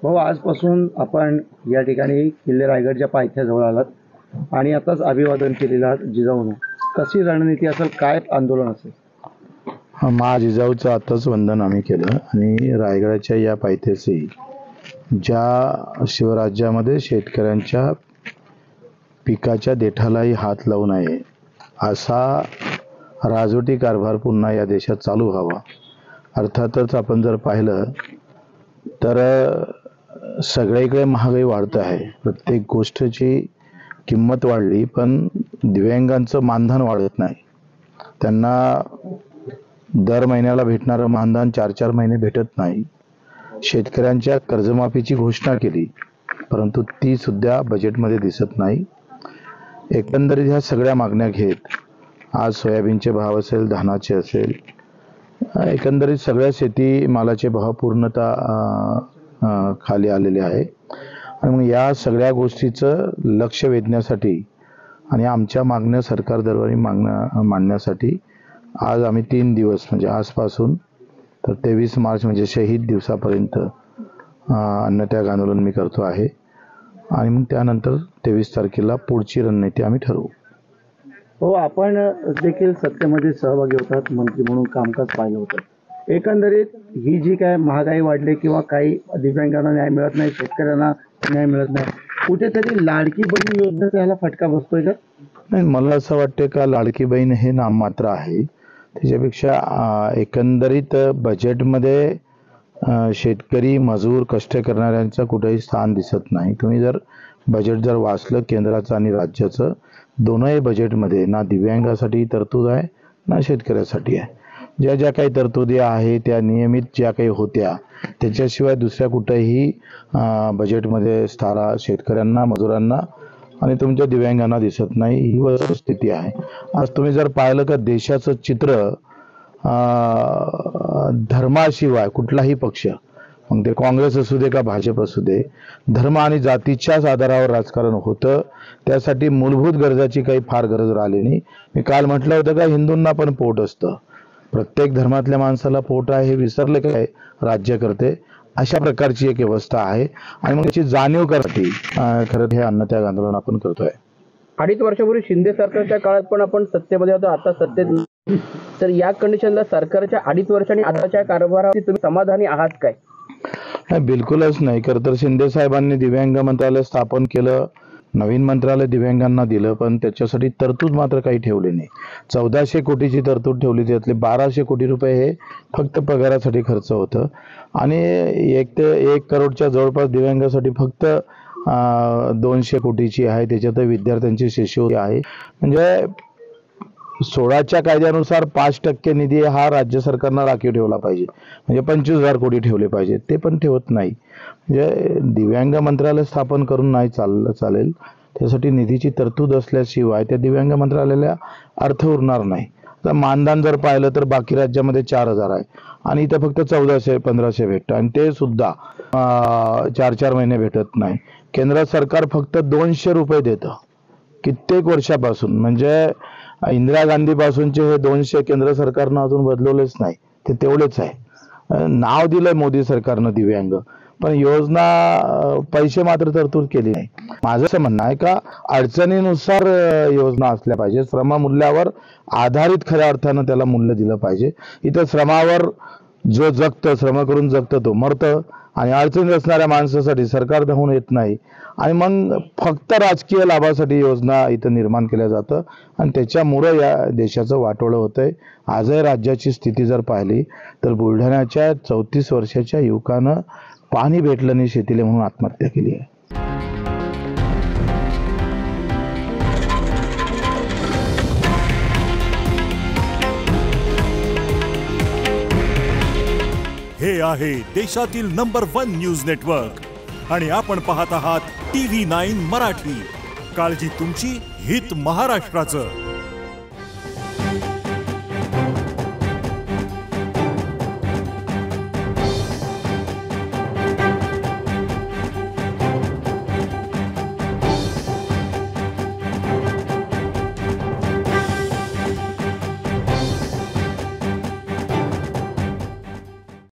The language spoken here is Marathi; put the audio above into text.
भाऊ, आजपासून आपण या ठिकाणी किल्ले रायगडच्या पायथ्याजवळ आलात आणि आताच अभिवादन केलेलं आहात जिजाऊंना. कशी रणनीती असेल, काय आंदोलन असेल? मा जिजाऊचं आताच वंदन आम्ही केलं आणि रायगडाच्या या पायथ्याशी ज्या शिवराज्यामध्ये शेतकऱ्यांच्या पिकाच्या देठालाही हात लावू नये असा राजवटी कारभार पुन्हा या देशात चालू व्हावा. अर्थातच आपण जर पाहिलं तर सगळीकडे महागाई वाढत आहे, प्रत्येक गोष्टीची किंमत वाढली, पण दिव्यांगांचं मानधन वाढत नाही. त्यांना दर महिन्याला भेटणारं मानधन 4-4 महिने भेटत नाही. शेतकऱ्यांच्या कर्जमाफीची घोषणा केली, परंतु ती सुद्धा बजेटमध्ये दिसत नाही. एकंदरीत ह्या सगळ्या मागण्या घेत आज सोयाबीनचे भाव असेल, धानाचे असेल, एकंदरीत सगळ्या शेती मालाचे भाव पूर्णतः खाली आलेले आहे. आणि मग या सगळ्या गोष्टीचं लक्ष वेधण्यासाठी आणि आमच्या मागण्या सरकार दरबारी मांडण्यासाठी आज आम्ही 3 दिवस म्हणजे आजपासून तर 23 मार्च म्हणजे शहीद दिवसापर्यंत अन्नत्याग आंदोलन मी करतो आहे. आणि मग त्यानंतर 23 तारखेला पुढची रणनीती आम्ही ठरवू. हो, आपण देखील सत्तेमध्ये सहभागी होतात, मंत्री म्हणून कामकाज पाहिलं होतं. एकंदरीत ही जी काय महागाई वाढली किंवा काही दिव्यांगांना न्याय मिळत नाही, शेतकऱ्यांना न्याय मिळत नाही, कुठेतरी लाडकी बहीण योजनेचा याला फटका बसतोय का? नाही, मला असं वाटतं का लाडकी बहीण हे नाममात्र आहे. त्याच्यापेक्षा एकंदरीत बजेटमध्ये शेतकरी, मजूर, कष्ट करणाऱ्यांचं कुठेही स्थान दिसत नाही. तुम्ही जर बजेट जर वाचलं केंद्राचं आणि राज्याचं, दोनही बजेटमध्ये ना दिव्यांगासाठी तरतूद आहे ना शेतकऱ्यासाठी आहे. ज्या ज्या काही तरतुदी आहे त्या नियमित ज्या काही होत्या त्याच्याशिवाय दुसऱ्या कुठेही बजेटमध्ये स्थारा शेतकऱ्यांना, मजुरांना आणि तुमच्या दिव्यांगांना दिसत नाही. ही वस्तुस्थिती आहे. आज तुम्ही जर पाहिलं का देशाचं चित्र धर्माशिवाय कुठलाही पक्ष, मग ते काँग्रेस असू दे का भाजप असू दे, धर्म आणि जातीच्याच आधारावर राजकारण होतं. त्यासाठी मूलभूत गरजाची काही फार गरज राहिली नाही. मी काल म्हटलं होतं का हिंदूंना पण पोट असतं, प्रत्येक धर्मातल्या माणसाला पोट आहे हे विसरले काय राज्यकर्ते? अशा प्रकारची एक व्यवस्था आहे आणि मग त्याची जाणीव करण्यासाठी खरं हे अन्नत्याग आंदोलन आपण करतोय. 2.5 वर्षापूर्वी शिंदे सरकारच्या काळात पण आपण सत्तेमध्ये होतो, आता सत्तेत नाही. तर या कंडिशनला सरकारच्या 2.5 वर्ष आणि आताच्या कारभारावरती तुम्ही समाधानी आहात काय? बिलकुलच नाही. खरं तर शिंदे साहेबांनी दिव्यांग मंत्रालय स्थापन केलं, नवीन मंत्रालय दिव्यांगांना दिलं, पण त्याच्यासाठी तरतूद मात्र काही ठेवली नाही. 1400 कोटीची तरतूद ठेवली, त्यातले 1200 कोटी रुपये हे फक्त पगारासाठी खर्च होतं आणि 1 करोडच्या जवळपास दिव्यांगासाठी फक्त 200 कोटीची आहे. त्याच्यात विद्यार्थ्यांची शिष्यवृत्ती आहे. म्हणजे 16च्या कायद्यानुसार 5% निधी हा राज्य सरकारनं राखीव ठेवला पाहिजे, म्हणजे 25,000 कोटी ठेवले पाहिजे, ते पण ठेवत नाही. म्हणजे दिव्यांग मंत्रालय स्थापन करून नाही चालेल. त्यासाठी निधीची तरतूद असल्याशिवाय त्या दिव्यांग मंत्रालयाला अर्थ उरणार नाही. तर मानधन जर पाहिलं तर बाकी राज्यामध्ये 4,000 आहे आणि इथं फक्त 1400-1500 भेटतं आणि ते सुद्धा 4-4 महिने भेटत नाही. केंद्र सरकार फक्त 200 रुपये देतं कित्येक वर्षापासून. म्हणजे इंदिरा गांधी पासूनचे हे 200 केंद्र सरकारनं अजून बदलवलेच नाही, ते तेवढेच आहे. नाव दिलंय मोदी सरकारनं दिव्यांग, पण योजना पैसे मात्र तरतूद केली नाही. माझं असं म्हणणं आहे का अडचणीनुसार योजना असल्या पाहिजे, श्रममूल्यावर आधारित खऱ्या अर्थानं त्याला मूल्य दिलं पाहिजे. इथं श्रमावर जो जगतं, श्रम करून जगतं तो मरतं आणि अडचणीत असणाऱ्या माणसासाठी सरकार धावून येत नाही आणि मग फक्त राजकीय लाभासाठी योजना इथं निर्माण केल्या जातं आणि त्याच्यामुळं या देशाचं वाटोळं होतंय. आजही राज्याची स्थिती जर पाहिली तर बुलढाण्याच्या 34 वर्षाच्या युवकानं पाणी भेटलं नाही शेतीला म्हणून आत्महत्या केली आहे. हे आहे देशातील नंबर 1 न्यूज नेटवर्क आणि आपण पाहत आहात TV9 मराठी. काळजी तुमची, हित महाराष्ट्राचं.